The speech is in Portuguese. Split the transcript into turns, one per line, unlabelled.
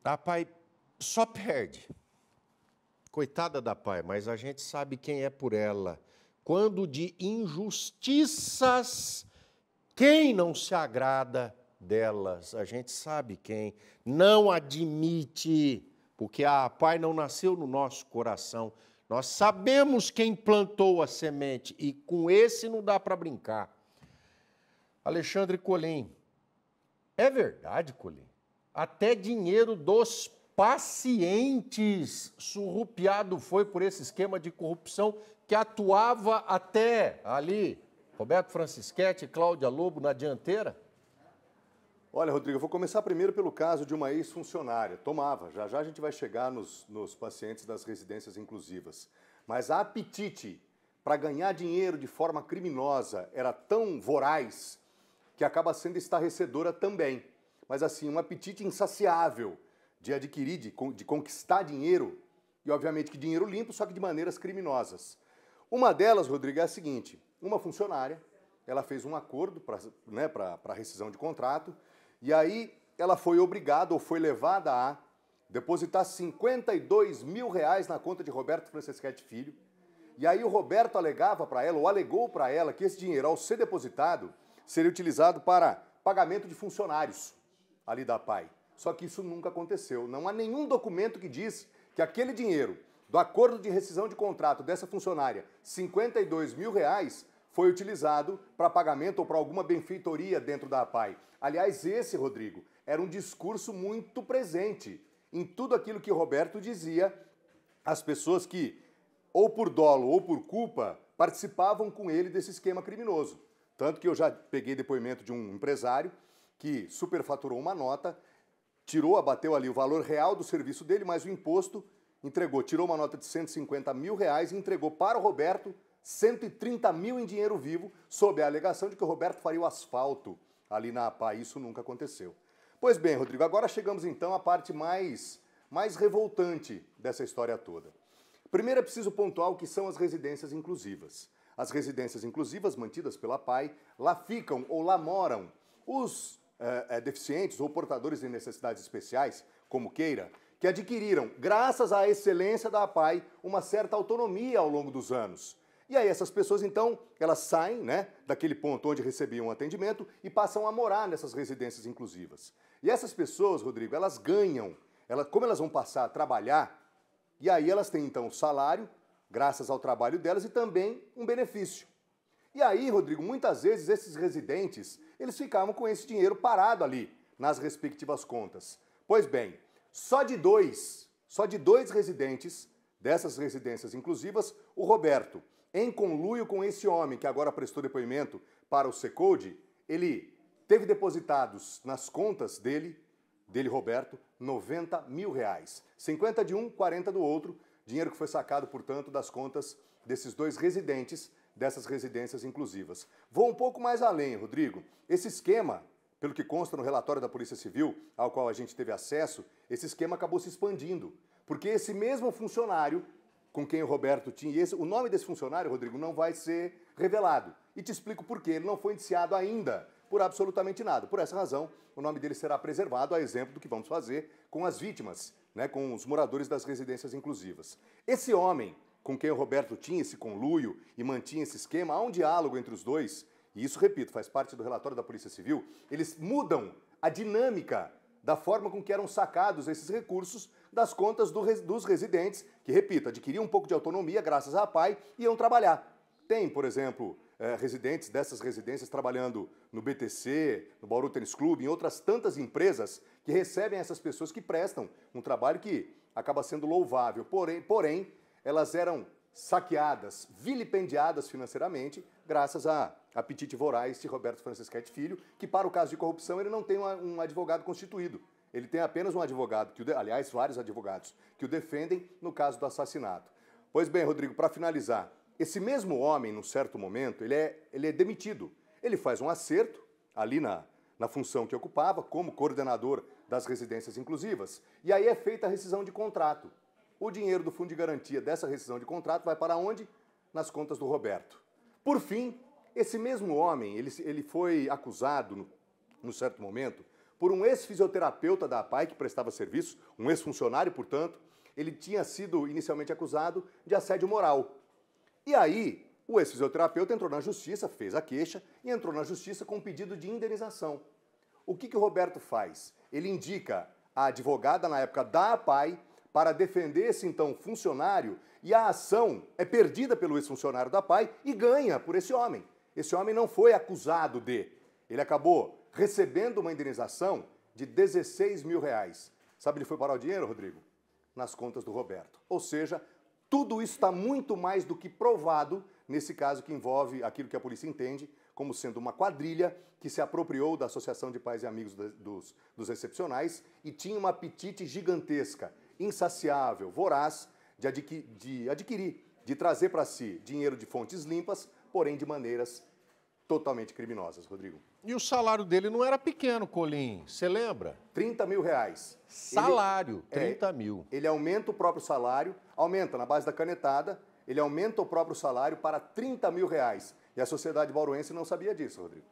A Pai só perde. Coitada da Pai, mas a gente sabe quem é por ela. Quando de injustiças, quem não se agrada delas? A gente sabe quem. Não admite, porque a Pai não nasceu no nosso coração. Nós sabemos quem plantou a semente e com esse não dá para brincar. Alexandre Colim, é verdade, Colim? Até dinheiro dos pacientes surrupiado foi por esse esquema de corrupção que atuava até ali, Roberto Francischetti e Cláudia Lobo na dianteira?
Olha, Rodrigo, eu vou começar primeiro pelo caso de uma ex-funcionária. Tomava, já já a gente vai chegar nos pacientes das residências inclusivas. Mas a apetite para ganhar dinheiro de forma criminosa era tão voraz que acaba sendo estarrecedora também. Mas assim, um apetite insaciável de adquirir, de conquistar dinheiro, e obviamente que dinheiro limpo, só que de maneiras criminosas. Uma delas, Rodrigo, é a seguinte: uma funcionária, ela fez um acordo para rescisão de contrato, e aí ela foi obrigada ou foi levada a depositar R$52 mil na conta de Roberto Francischetti Filho, e aí o Roberto alegava para ela, ou alegou para ela, que esse dinheiro, ao ser depositado, seria utilizado para pagamento de funcionários ali da Pai. Só que isso nunca aconteceu. Não há nenhum documento que diz que aquele dinheiro do acordo de rescisão de contrato dessa funcionária, R$52 mil, foi utilizado para pagamento ou para alguma benfeitoria dentro da APAI. Aliás, esse, Rodrigo, era um discurso muito presente em tudo aquilo que Roberto dizia às pessoas que, ou por dolo ou por culpa, participavam com ele desse esquema criminoso. Tanto que eu já peguei depoimento de um empresário que superfaturou uma nota, abateu ali o valor real do serviço dele, mas o imposto tirou uma nota de R$150 mil e entregou para o Roberto 130 mil em dinheiro vivo, sob a alegação de que o Roberto faria o asfalto ali na APA. Isso nunca aconteceu. Pois bem, Rodrigo, agora chegamos então à parte mais revoltante dessa história toda. Primeiro é preciso pontuar o que são as residências inclusivas. As residências inclusivas mantidas pela PAI, lá ficam ou lá moram os deficientes ou portadores de necessidades especiais, como queira, que adquiriram, graças à excelência da APAI, uma certa autonomia ao longo dos anos. E aí essas pessoas, então, elas saem, daquele ponto onde recebiam atendimento e passam a morar nessas residências inclusivas. E essas pessoas, Rodrigo, elas ganham, como elas vão passar a trabalhar, e aí elas têm, então, salário, graças ao trabalho delas, e também um benefício. E aí, Rodrigo, muitas vezes esses residentes, eles ficavam com esse dinheiro parado ali, nas respectivas contas. Pois bem, só de dois residentes dessas residências inclusivas, o Roberto, em conluio com esse homem que agora prestou depoimento para o Secode, ele teve depositados nas contas dele, Roberto, R$90 mil. 50 de um, 40 do outro, dinheiro que foi sacado, portanto, das contas desses dois residentes dessas residências inclusivas. Vou um pouco mais além, Rodrigo. Esse esquema, pelo que consta no relatório da Polícia Civil, ao qual a gente teve acesso, esse esquema acabou se expandindo, porque esse mesmo funcionário com quem o Roberto tinha, o nome desse funcionário, Rodrigo, não vai ser revelado. E te explico por quê. Ele não foi indiciado ainda por absolutamente nada. Por essa razão, o nome dele será preservado, a exemplo do que vamos fazer com as vítimas, com os moradores das residências inclusivas. Esse homem com quem o Roberto tinha esse conluio e mantinha esse esquema, há um diálogo entre os dois, e isso, repito, faz parte do relatório da Polícia Civil, eles mudam a dinâmica da forma com que eram sacados esses recursos das contas dos residentes, que, repito, adquiriam um pouco de autonomia graças à PAI e iam trabalhar. Tem, por exemplo, residentes dessas residências trabalhando no BTC, no Bauru Tênis Clube, em outras tantas empresas que recebem essas pessoas que prestam um trabalho que acaba sendo louvável, porém elas eram saqueadas, vilipendiadas financeiramente, graças a apetite voraz de Roberto Francischetti Filho, que para o caso de corrupção ele não tem um advogado constituído. Ele tem apenas um advogado, aliás, vários advogados, que o defendem no caso do assassinato. Pois bem, Rodrigo, para finalizar, esse mesmo homem, num certo momento, ele é demitido. Ele faz um acerto ali na função que ocupava, como coordenador das residências inclusivas, e aí é feita a rescisão de contrato. O dinheiro do fundo de garantia dessa rescisão de contrato vai para onde? Nas contas do Roberto. Por fim, esse mesmo homem, ele foi acusado, num certo momento, por um ex-fisioterapeuta da APAI que prestava serviço, um ex-funcionário, portanto. Ele tinha sido inicialmente acusado de assédio moral. E aí, o ex-fisioterapeuta entrou na justiça, fez a queixa e entrou na justiça com um pedido de indenização. O que o Roberto faz? Ele indica a advogada, na época da APAI, para defender esse então funcionário, e a ação é perdida pelo ex-funcionário da APAI e ganha por esse homem. Esse homem não foi acusado de. Ele acabou recebendo uma indenização de 16 mil reais. Sabe onde foi parar o dinheiro, Rodrigo? Nas contas do Roberto. Ou seja, tudo isso está muito mais do que provado nesse caso que envolve aquilo que a polícia entende como sendo uma quadrilha que se apropriou da Associação de Pais e Amigos dos Excepcionais e tinha uma apetite gigantesca, insaciável, voraz, de adquirir, de trazer para si dinheiro de fontes limpas, porém de maneiras totalmente criminosas, Rodrigo.
E o salário dele não era pequeno, Colim, você lembra?
30 mil reais.
Salário, 30 mil.
Ele aumenta o próprio salário, aumenta na base da canetada, ele aumenta o próprio salário para 30 mil reais. E a sociedade bauruense não sabia disso, Rodrigo.